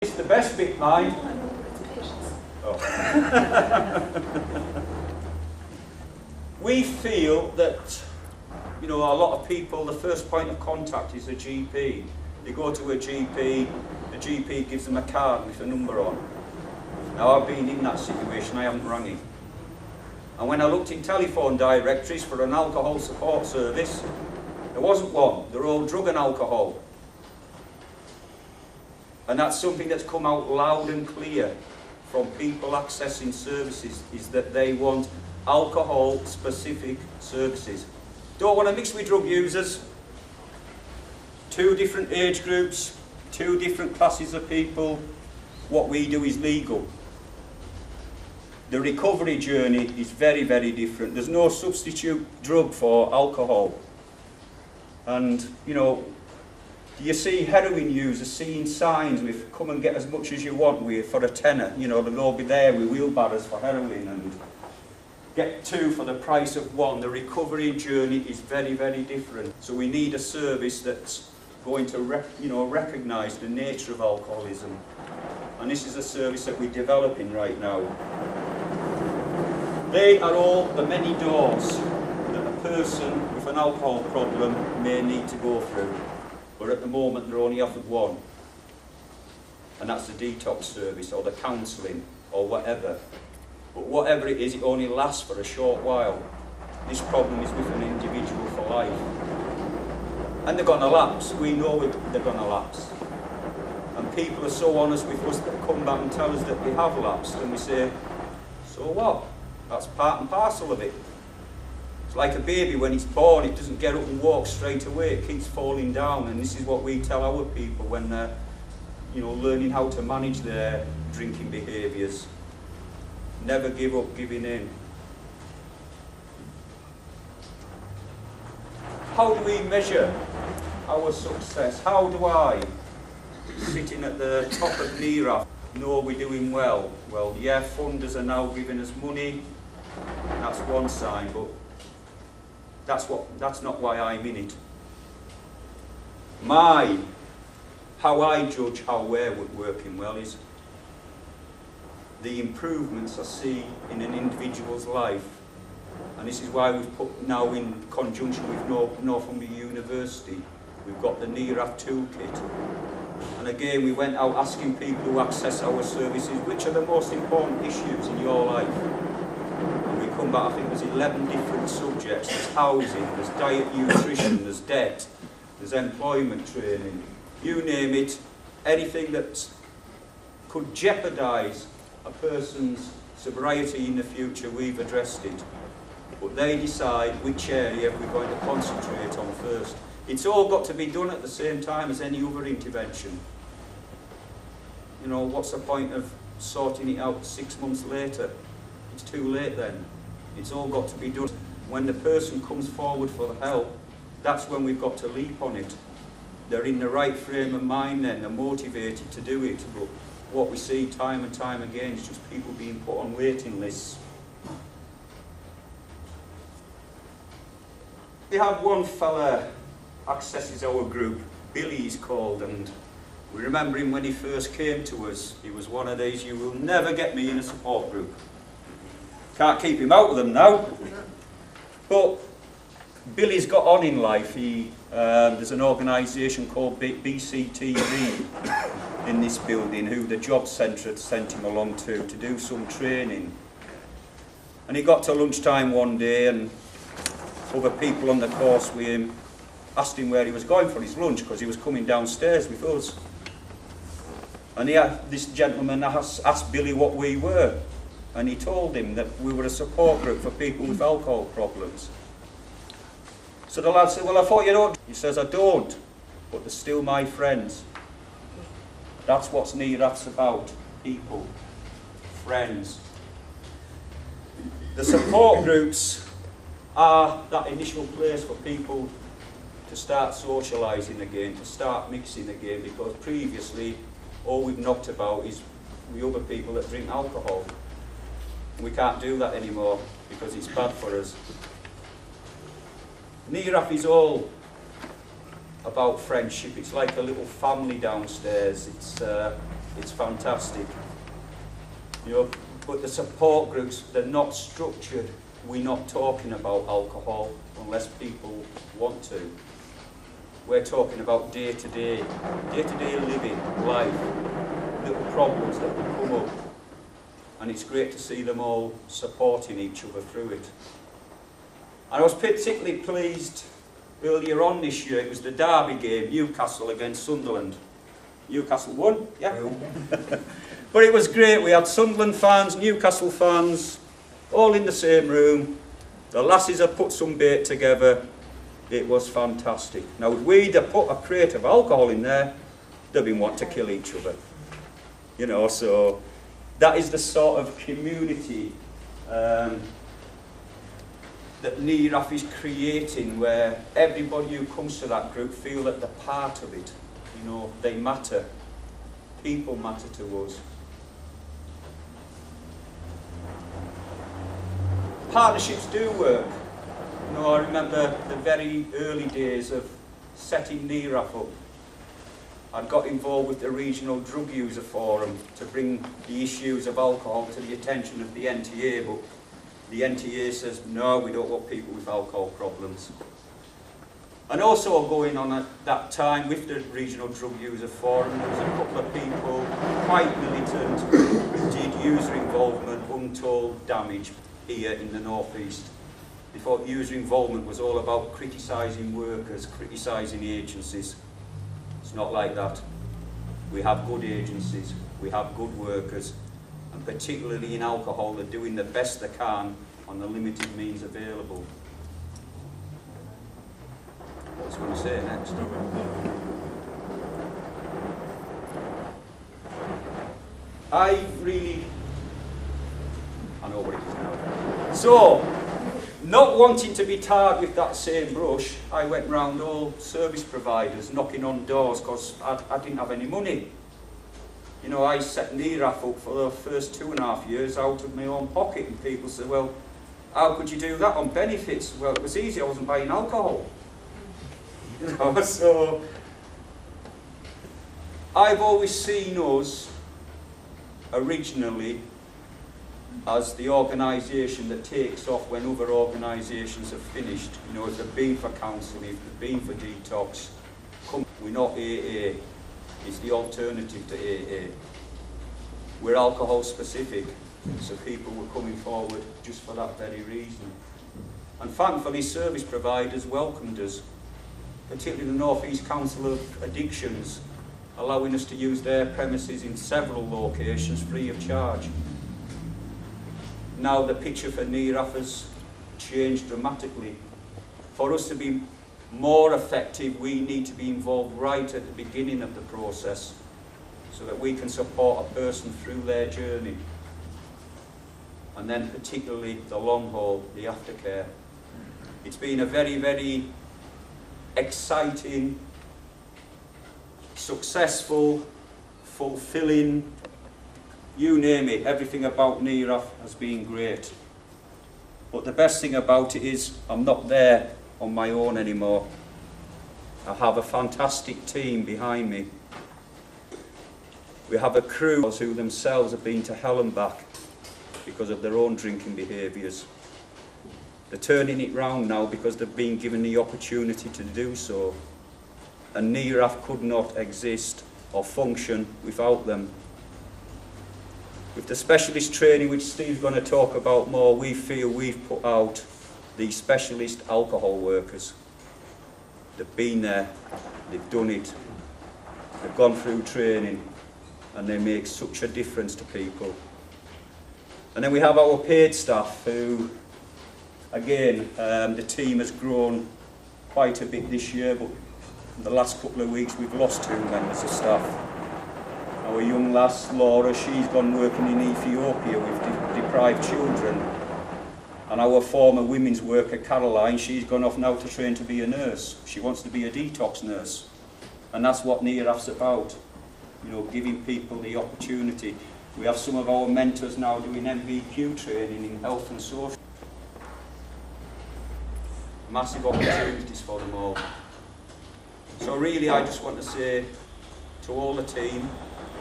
It's the best bit, mine. Oh. We feel that, you know, a lot of people, the first point of contact is a GP. They go to a GP, the GP gives them a card with a number on. Now, I've been in that situation, I haven't rang him. And when I looked in telephone directories for an alcohol support service, there wasn't one. They're all drug and alcohol. And that's something that's come out loud and clear from people accessing services, is that they want alcohol-specific services. Don't want to mix with drug users. 2 different age groups, 2 different classes of people. What we do is legal. The recovery journey is very, very different. There's no substitute drug for alcohol. And, you know, you see heroin users seeing signs with "come and get as much as you want with for a tenner." You know, they'll all be there with wheelbarrows for heroin and get 2 for the price of 1. The recovery journey is very, very different. So we need a service that's going to recognise the nature of alcoholism. And this is a service that we're developing right now. They are all the many doors that a person with an alcohol problem may need to go through. But at the moment they're only offered one. And that's the detox service or the counselling or whatever. But whatever it is, it only lasts for a short while. This problem is with an individual for life. And they're going to lapse. We know they're going to lapse. And people are so honest with us that come back and tell us that they have lapsed. And we say, so what? That's part and parcel of it. It's like a baby when it's born, it doesn't get up and walk straight away, it keeps falling down. And this is what we tell our people when they're, you know, learning how to manage their drinking behaviours. Never give up giving in. How do we measure our success? How do I, sitting at the top of neraf, know we're doing well? Well, yeah, funders are now giving us money, that's one sign, but that's not why I'm in it. How I judge how we're working well is the improvements I see in an individual's life. And this is why we've put now, in conjunction with Northumbria University, we've got the neraf toolkit. And again, we went out asking people who access our services, which are the most important issues in your life? And we come back, I think there's 11 different subjects. There's housing, there's diet, nutrition, there's debt, there's employment training. You name it, anything that could jeopardise a person's sobriety in the future, we've addressed it. But they decide which area we're going to concentrate on first. It's all got to be done at the same time as any other intervention. You know, what's the point of sorting it out 6 months later? It's too late then. It's all got to be done. When the person comes forward for the help, that's when we've got to leap on it. They're in the right frame of mind then, they're motivated to do it. But what we see time and time again is just people being put on waiting lists. We have one fella accesses our group, Billy he's called, and we remember him when he first came to us. He was one of these, you will never get me in a support group. Can't keep him out of them now. But Billy's got on in life. There's an organisation called BCTV in this building who the job centre had sent him along to do some training. And he got to lunchtime one day and other people on the course with him asked him where he was going for his lunch because he was coming downstairs with us. And this gentleman asked Billy what we were, and he told him that we were a support group for people with alcohol problems. So the lad said, well, I thought you don't. He says, I don't, but they're still my friends. That's what neraf's about, people, friends. The support groups are that initial place for people to start socialising again, to start mixing again, because previously all we've knocked about is the other people that drink alcohol. We can't do that anymore because it's bad for us. neraf is all about friendship. It's like a little family downstairs. It's It's fantastic. You know, but the support groups, they're not structured. We're not talking about alcohol unless people want to. We're talking about day-to-day living, life, little problems that will come up. And it's great to see them all supporting each other through it. And I was particularly pleased earlier on this year, it was the derby game, Newcastle against Sunderland. Newcastle won, yeah. But it was great, we had Sunderland fans, Newcastle fans, all in the same room. The lasses had put some bait together. It was fantastic. Now, if we'd have put a crate of alcohol in there, they'd been wanting to kill each other. You know, so that is the sort of community that neraf is creating, where everybody who comes to that group feel that they're part of it. You know, they matter. People matter to us. Partnerships do work. You know, I remember the very early days of setting neraf up. I got involved with the Regional Drug User Forum to bring the issues of alcohol to the attention of the NTA, but the NTA says, no, we don't want people with alcohol problems. And also going on at that time with the Regional Drug User Forum, there was a couple of people, quite militant, who did user involvement, untold damage here in the North East. They thought user involvement was all about criticising workers, criticising agencies. It's not like that. We have good agencies, we have good workers, and particularly in alcohol, they're doing the best they can on the limited means available. What was I going to say next? I know what it is now. So, not wanting to be tarred with that same brush, I went round all service providers knocking on doors because I didn't have any money. You know, I set neraf up for the first 2.5 years out of my own pocket, and people said, well, how could you do that on benefits? Well, it was easy, I wasn't buying alcohol. You know, so I've always seen us originally as the organisation that takes off when other organisations have finished. You know, if they've been for counselling, if they've been for detox, we're not AA, it's the alternative to AA. We're alcohol specific, so people were coming forward just for that very reason. And thankfully service providers welcomed us, particularly the North East Council of Addictions, allowing us to use their premises in several locations free of charge. Now the picture for neraf has changed dramatically. For us to be more effective, we need to be involved right at the beginning of the process so that we can support a person through their journey. And then particularly the long haul, the aftercare. It's been a very, very exciting, successful, fulfilling, you name it, everything about neraf has been great. But the best thing about it is I'm not there on my own anymore. I have a fantastic team behind me. We have a crew who themselves have been to hell and back because of their own drinking behaviours. They're turning it round now because they've been given the opportunity to do so. And neraf could not exist or function without them. With the specialist training, which Steve's going to talk about more, we feel we've put out the specialist alcohol workers. They've been there, they've done it, they've gone through training, and they make such a difference to people. And then we have our paid staff who, again, the team has grown quite a bit this year, but in the last couple of weeks we've lost 2 members of staff. Our young lass, Laura, she's gone working in Ethiopia with deprived children. And our former women's worker, Caroline, she's gone off now to train to be a nurse. She wants to be a detox nurse. And that's what neraf's about, you know, giving people the opportunity. We have some of our mentors now doing MVQ training in health and social. Massive opportunities for them all. So really, I just want to say to all the team,